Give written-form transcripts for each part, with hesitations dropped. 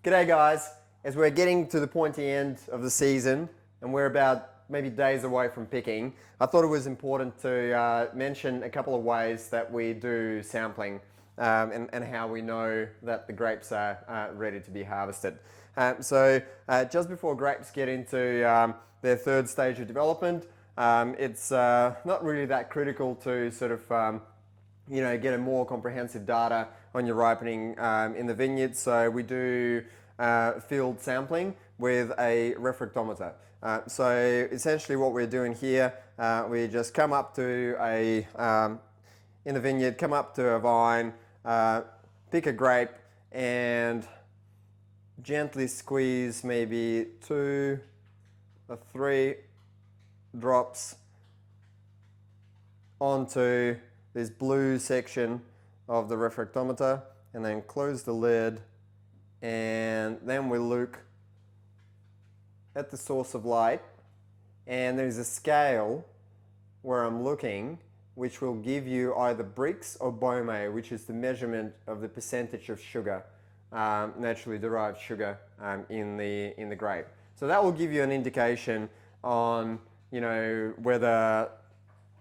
G'day guys, as we're getting to the pointy end of the season and we're about maybe days away from picking, I thought it was important to mention a couple of ways that we do sampling and how we know that the grapes are ready to be harvested. Just before grapes get into their third stage of development, it's not really that critical to sort of get a more comprehensive data on your ripening in the vineyard. So we do field sampling with a refractometer. So essentially what we're doing here, we just come up to in the vineyard, come up to a vine, pick a grape and gently squeeze maybe 2 or 3 drops onto this blue section of the refractometer and then close the lid, and then we look at the source of light, and there's a scale where I'm looking which will give you either Brix or Baume, which is the measurement of the percentage of sugar, naturally derived sugar in the grape. So that will give you an indication on whether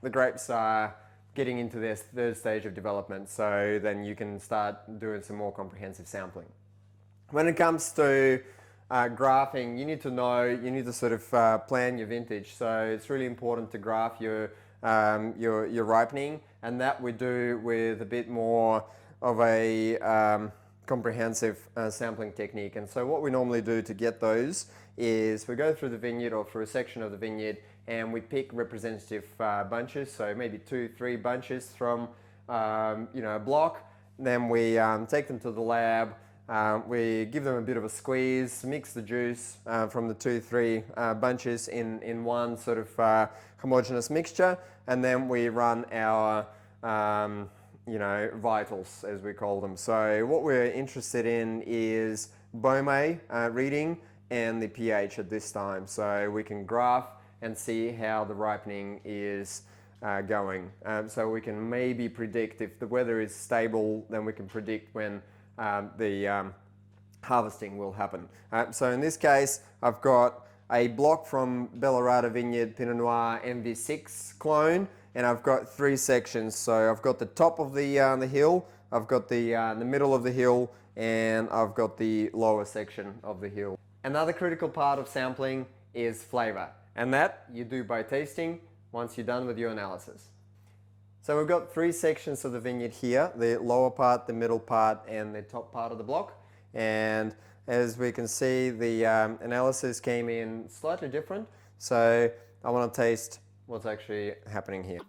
the grapes are getting into their third stage of development, so then you can start doing some more comprehensive sampling. When it comes to graphing, you need to sort of plan your vintage. So it's really important to graph your ripening, and that we do with a bit more of a comprehensive sampling technique. And so what we normally do to get those is we go through the vineyard or through a section of the vineyard and we pick representative bunches, so maybe 2-3 bunches from a block. Then we take them to the lab, we give them a bit of a squeeze, mix the juice from the 2-3 bunches in one sort of homogeneous mixture, and then we run our vitals, as we call them. So what we're interested in is Baume reading and the pH at this time, so we can graph and see how the ripening is going. So we can maybe predict if the weather is stable, then we can predict when the harvesting will happen. So in this case, I've got a block from Bellarada Vineyard Pinot Noir MV6 clone, and I've got 3 sections. So I've got the top of the hill, I've got the middle of the hill, and I've got the lower section of the hill. Another critical part of sampling is flavor, and that you do by tasting once you're done with your analysis. So we've got 3 sections of the vineyard here, the lower part, the middle part, and the top part of the block. And as we can see, the analysis came in slightly different. So I want to taste what's actually happening here.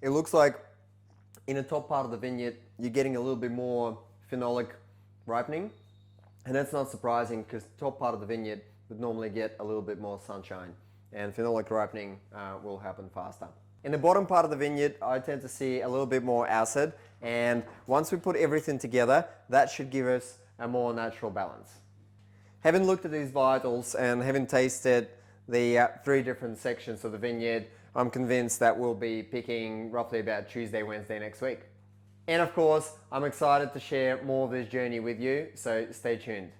It looks like in the top part of the vineyard, you're getting a little bit more phenolic ripening. And that's not surprising because the top part of the vineyard would normally get a little bit more sunshine, and phenolic ripening will happen faster. In the bottom part of the vineyard, I tend to see a little bit more acid, and once we put everything together, that should give us a more natural balance. Having looked at these vitals and having tasted the 3 different sections of the vineyard, I'm convinced that we'll be picking roughly about Tuesday, Wednesday next week. And of course, I'm excited to share more of this journey with you, so stay tuned.